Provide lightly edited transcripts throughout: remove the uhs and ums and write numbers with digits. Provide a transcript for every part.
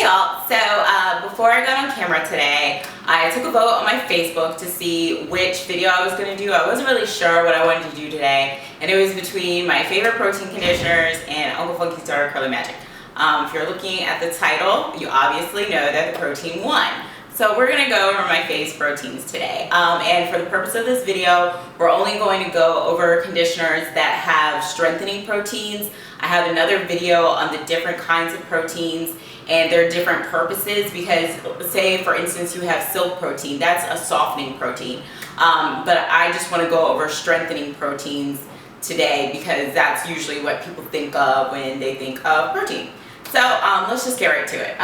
y'all, so before I got on camera today, I took a vote on my Facebook to see which video I was going to do. I wasn't really sure what I wanted to do today, and it was between my favorite protein conditioners and Uncle Funky's Dark Curly Magic. If you're looking at the title, you obviously know that the protein won. So we're going to go over my face proteins today, and for the purpose of this video, we're only going to go over conditioners that have strengthening proteins. I have another video on the different kinds of proteins and their different purposes, because say for instance you have silk protein, that's a softening protein, but I just want to go over strengthening proteins today because that's usually what people think of when they think of protein. So let's just get right to it.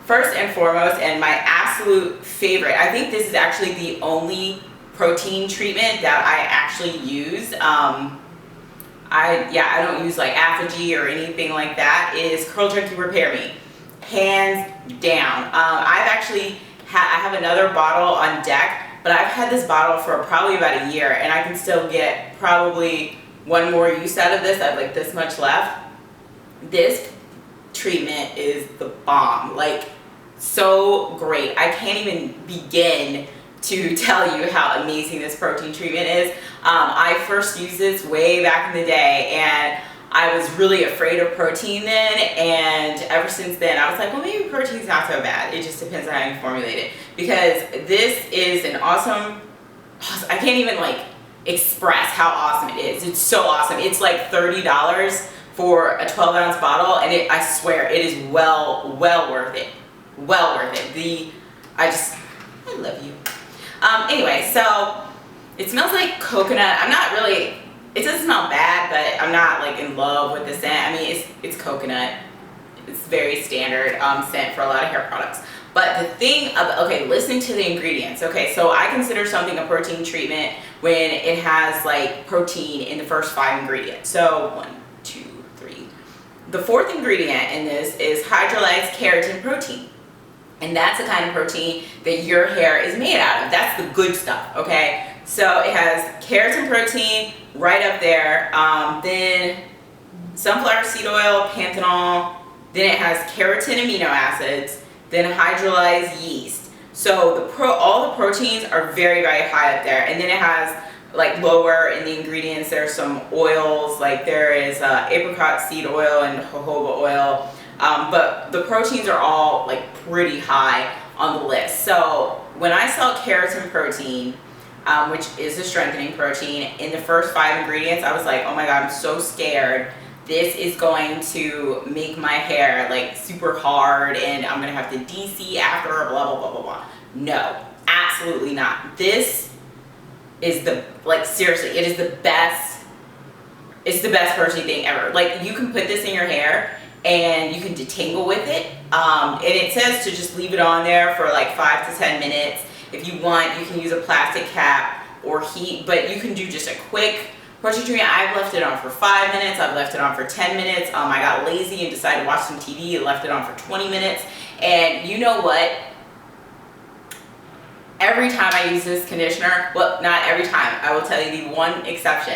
First and foremost, and my absolute favorite, I think this is actually the only protein treatment that I actually use. I don't use like Apogee or anything like that, is Curl Junkie Repair Me, hands down. I have another bottle on deck, but I've had this bottle for probably about a year, and I can still get probably one more use out of this. I have like this much left. This treatment is the bomb, like so great. I can't even begin to tell you how amazing this protein treatment is. I first used this way back in the day, and I was really afraid of protein then, and ever since then I was like, well, maybe protein's not so bad. It just depends on how you formulate it, because this is an awesome, I can't even like express how awesome it is. It's so awesome. It's like $30 for a 12-ounce bottle, and I swear it is well worth it. Well worth it. I love you. Anyway, so it smells like coconut. It doesn't smell bad, but I'm not like in love with the scent. I mean, it's coconut. It's very standard scent for a lot of hair products. But the thing of, okay, listen to the ingredients. Okay, so I consider something a protein treatment when it has like protein in the first 5 ingredients. So 1, 2, 3. The 4th ingredient in this is hydrolyzed keratin protein. And that's the kind of protein that your hair is made out of. That's the good stuff, okay? So it has keratin protein right up there, then sunflower seed oil, panthenol, then it has keratin amino acids, then hydrolyzed yeast. So all the proteins are very high up there. And then it has like lower in the ingredients, there's some oils, like there is apricot seed oil and jojoba oil. But the proteins are all like pretty high on the list. So when I saw keratin protein, which is a strengthening protein, in the first 5 ingredients, I was like, oh my God, I'm so scared. This is going to make my hair like super hard and I'm going to have to DC after, blah, blah, blah, blah, blah. No, absolutely not. This is seriously, it is the best, it's the best protein thing ever. Like, you can put this in your hair and you can detangle with it, and it says to just leave it on there for like 5 to 10 minutes. If you want, you can use a plastic cap or heat, but you can do just a quick protein treatment. I've left it on for 5 minutes, I've left it on for 10 minutes. I got lazy and decided to watch some TV and left it on for 20 minutes. And you know what? Every time I use this conditioner, well, not every time, I will tell you the one exception,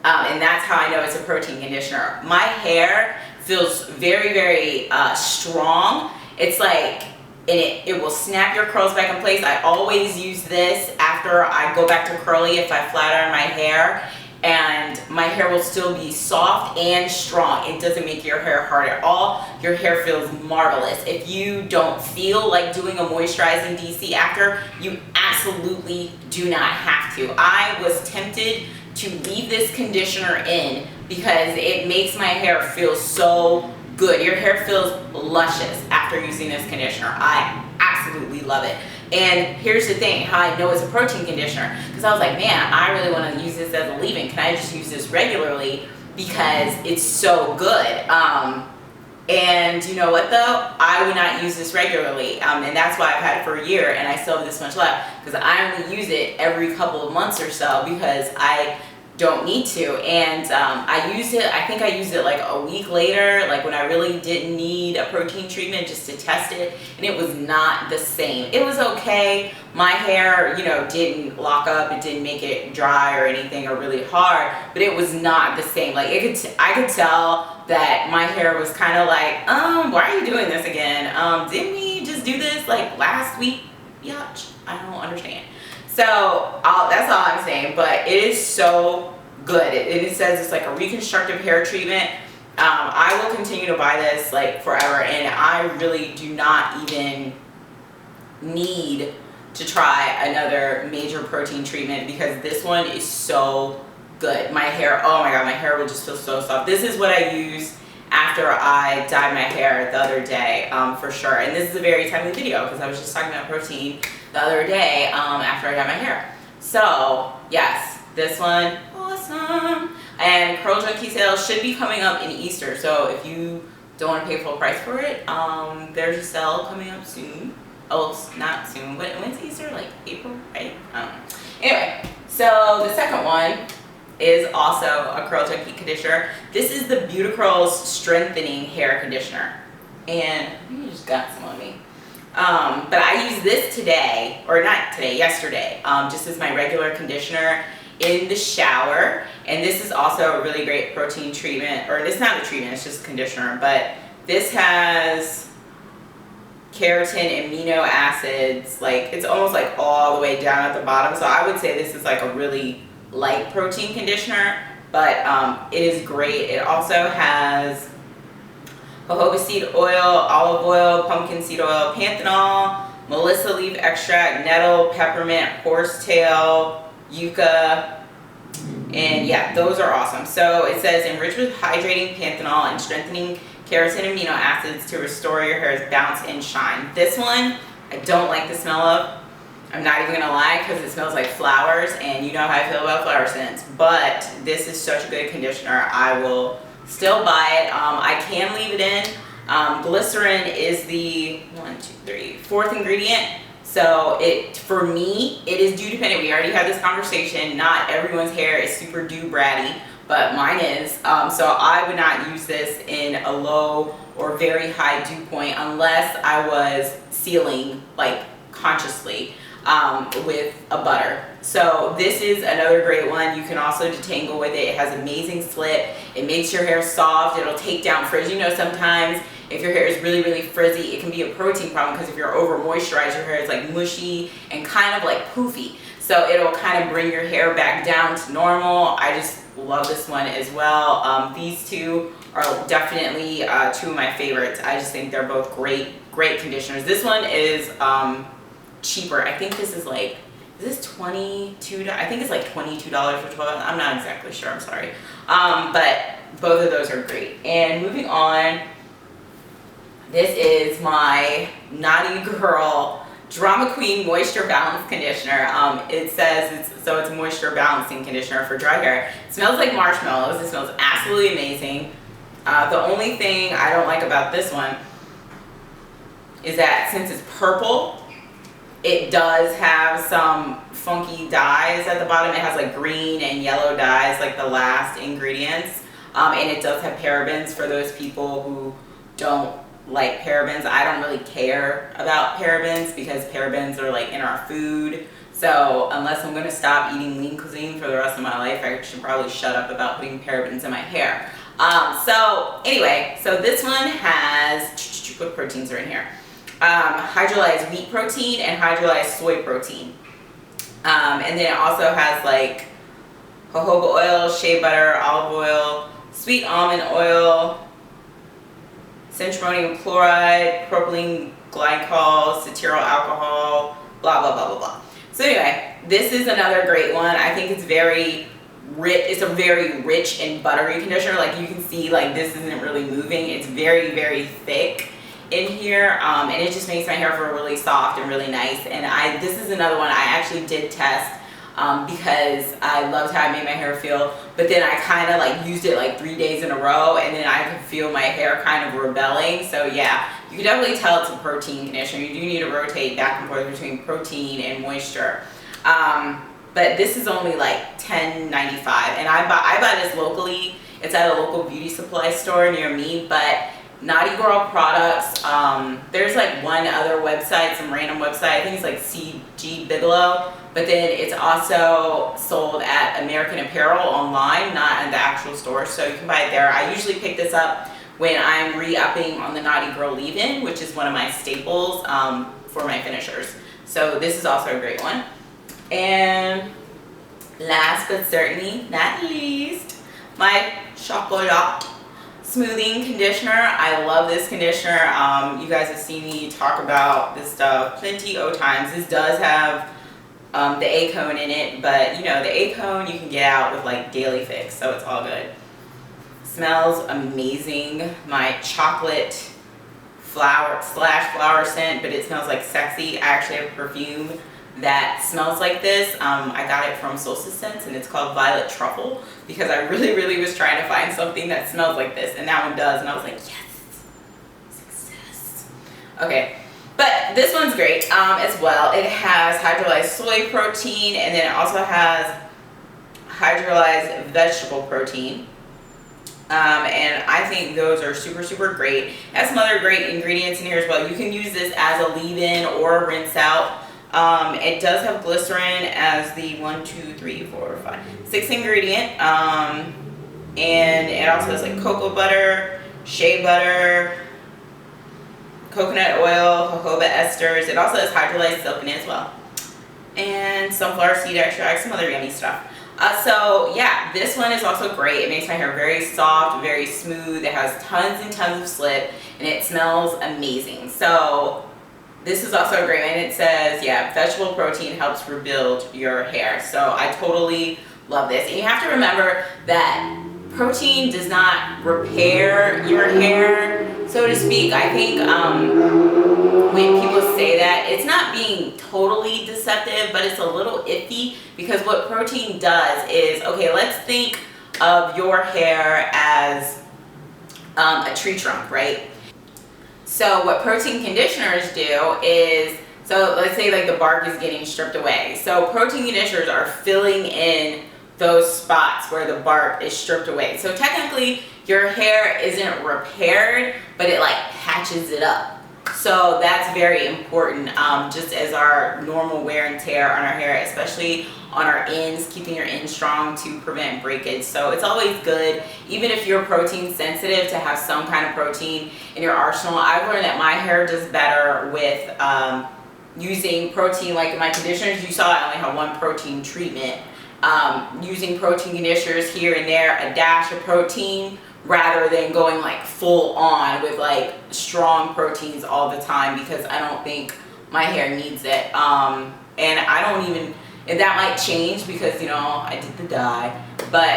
and that's how I know it's a protein conditioner. My hair feels very strong. It's like, and it will snap your curls back in place. I always use this after I go back to curly if I flat iron my hair, and my hair will still be soft and strong. It doesn't make your hair hard at all. Your hair feels marvelous. If you don't feel like doing a moisturizing DC after, you absolutely do not have to. I was tempted to leave this conditioner in because it makes my hair feel so good. Your hair feels luscious after using this conditioner. I absolutely love it. And here's the thing, how I know it's a protein conditioner, because I was like, man, I really want to use this as a leave-in. Can I just use this regularly because it's so good? And you know what though? I would not use this regularly, and that's why I've had it for a year and I still have this much left, because I only use it every couple of months or so, because I don't need to. And I used it, I think I used it like a week later, like when I really didn't need a protein treatment, just to test it, and it was not the same. It was okay. My hair, you know, didn't lock up, it didn't make it dry or anything or really hard, but it was not the same. Like I could tell that my hair was kind of like, why are you doing this again? Didn't we just do this like last week? Yatch, I don't understand. So that's all I'm saying, but it is so good. It says it's like a reconstructive hair treatment. I will continue to buy this like forever, and I really do not even need to try another major protein treatment because this one is so good. My hair, oh my god, my hair will just feel so soft. This is what I use after I dyed my hair the other day, for sure. And this is a very timely video because I was just talking about protein the other day after I dyed my hair. So yes, this one, awesome. And Curl Junkie sale should be coming up in Easter. So if you don't want to pay full price for it, there's a sale coming up soon. Oh, it's not soon. When's Easter? Like April, right? I don't know. Anyway, so the second one is also a Curl Junkie conditioner. This is the Beauticurls Strengthening Hair Conditioner. And you just got some on me. But I used this today, or not today, yesterday, just as my regular conditioner in the shower. And this is also a really great protein treatment, or it's not a treatment, it's just conditioner, but this has keratin amino acids, like it's almost like all the way down at the bottom. So I would say this is like a really light protein conditioner, but it is great. It also has jojoba seed oil, olive oil, pumpkin seed oil, panthenol, melissa leaf extract, nettle, peppermint, horsetail, yucca, and yeah, those are awesome. So it says enriched with hydrating panthenol and strengthening keratin amino acids to restore your hair's bounce and shine. This one I don't like the smell of. I'm not even gonna lie, because it smells like flowers, and you know how I feel about flower scents. But this is such a good conditioner. I will still buy it. I can leave it in. Glycerin is the 4th ingredient. So for me, it is dew dependent. We already had this conversation. Not everyone's hair is super dew bratty, but mine is. So I would not use this in a low or very high dew point unless I was sealing like consciously with a butter. So this is another great one. You can also detangle with it. It has amazing slip. It makes your hair soft. It'll take down frizz. You know, sometimes if your hair is really, really frizzy, it can be a protein problem because if you're over moisturized, your hair is like mushy and kind of like poofy. So it'll kind of bring your hair back down to normal. I just love this one as well. These two are definitely two of my favorites. I just think they're both great conditioners. This one is cheaper. I think this is like, is this $22? I think it's like $22 for 12. I'm not exactly sure, I'm sorry. But both of those are great. And moving on, this is my Knotty Girl Drama Queen Moisture Balance Conditioner. It says it's a moisture balancing conditioner for dry hair. It smells like marshmallows. It smells absolutely amazing. The only thing I don't like about this one is that since it's purple, it does have some funky dyes at the bottom. It has like green and yellow dyes, like the last ingredients. And it does have parabens for those people who don't like parabens. I don't really care about parabens because parabens are like in our food. So unless I'm gonna stop eating lean cuisine for the rest of my life, I should probably shut up about putting parabens in my hair. So anyway, so this one has, what proteins are in here? Hydrolyzed wheat protein and hydrolyzed soy protein. And then it also has like jojoba oil, shea butter, olive oil, sweet almond oil, centrimonium chloride, propylene glycol, cetyl alcohol, blah, blah, blah, blah, blah. So anyway, this is another great one. I think it's very rich. It's a very rich and buttery conditioner. Like you can see, like this isn't really moving. It's very, very thick in here, and it just makes my hair feel really soft and really nice. And this is another one I actually did test because I loved how it made my hair feel, but then I kind of like used it like 3 days in a row, and then I could feel my hair kind of rebelling. So yeah, you can definitely tell it's a protein conditioner. You do need to rotate back and forth between protein and moisture. But this is only like $10.95, and I buy this locally. It's at a local beauty supply store near me. But Knotty Girl products, there's like one other website, some random website, I think it's like CG Bigelow, but then it's also sold at American Apparel online, not in the actual store, so you can buy it there. I usually pick this up when I'm re-upping on the Knotty Girl leave-in, which is one of my staples for my finishers. So this is also a great one. And last but certainly not least, my Chocolat smoothing conditioner. I love this conditioner. You guys have seen me talk about this stuff plenty of times. This does have the A-cone in it, but you know, the A-cone you can get out with like daily fix, so it's all good. Smells amazing. My chocolate flower scent, but it smells like sexy. I actually have a perfume that smells like this. I got it from Solstice Scents, and it's called Violet Truffle, because I really was trying to find something that smells like this, and that one does, and I was like, yes, success. Okay, but this one's great as well. It has hydrolyzed soy protein, and then it also has hydrolyzed vegetable protein. And I think those are super great. It has some other great ingredients in here as well. You can use this as a leave-in or a rinse out. It does have glycerin as the 6th ingredient, and it also has like cocoa butter, shea butter, coconut oil, jojoba esters. It also has hydrolyzed silk in it as well, and sunflower seed extract, some other yummy stuff. So yeah, this one is also great. It makes my hair very soft, very smooth. It has tons and tons of slip, and it smells amazing. So this is also a great one. It says, yeah, vegetable protein helps rebuild your hair. So I totally love this. And you have to remember that protein does not repair your hair, so to speak. I think when people say that, it's not being totally deceptive, but it's a little iffy, because what protein does is, okay, let's think of your hair as a tree trunk, right? So what protein conditioners do is, so let's say like the bark is getting stripped away. So protein conditioners are filling in those spots where the bark is stripped away. So technically your hair isn't repaired, but it like patches it up. So that's very important, just as our normal wear and tear on our hair, especially on our ends, keeping your ends strong to prevent breakage. So it's always good, even if you're protein sensitive, to have some kind of protein in your arsenal. I've learned that my hair does better with using protein. Like in my conditioners, you saw I only have one protein treatment. Using protein conditioners here and there, a dash of protein, rather than going like full on with like strong proteins all the time, because I don't think my hair needs it. And I don't even, and that might change because, you know, I did the dye, but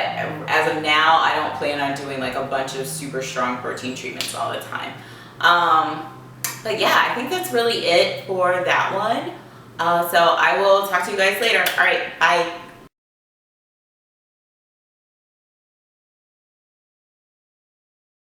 as of now I don't plan on doing like a bunch of super strong protein treatments all the time. But yeah, I think that's really it for that one. So I will talk to you guys later. All right, bye.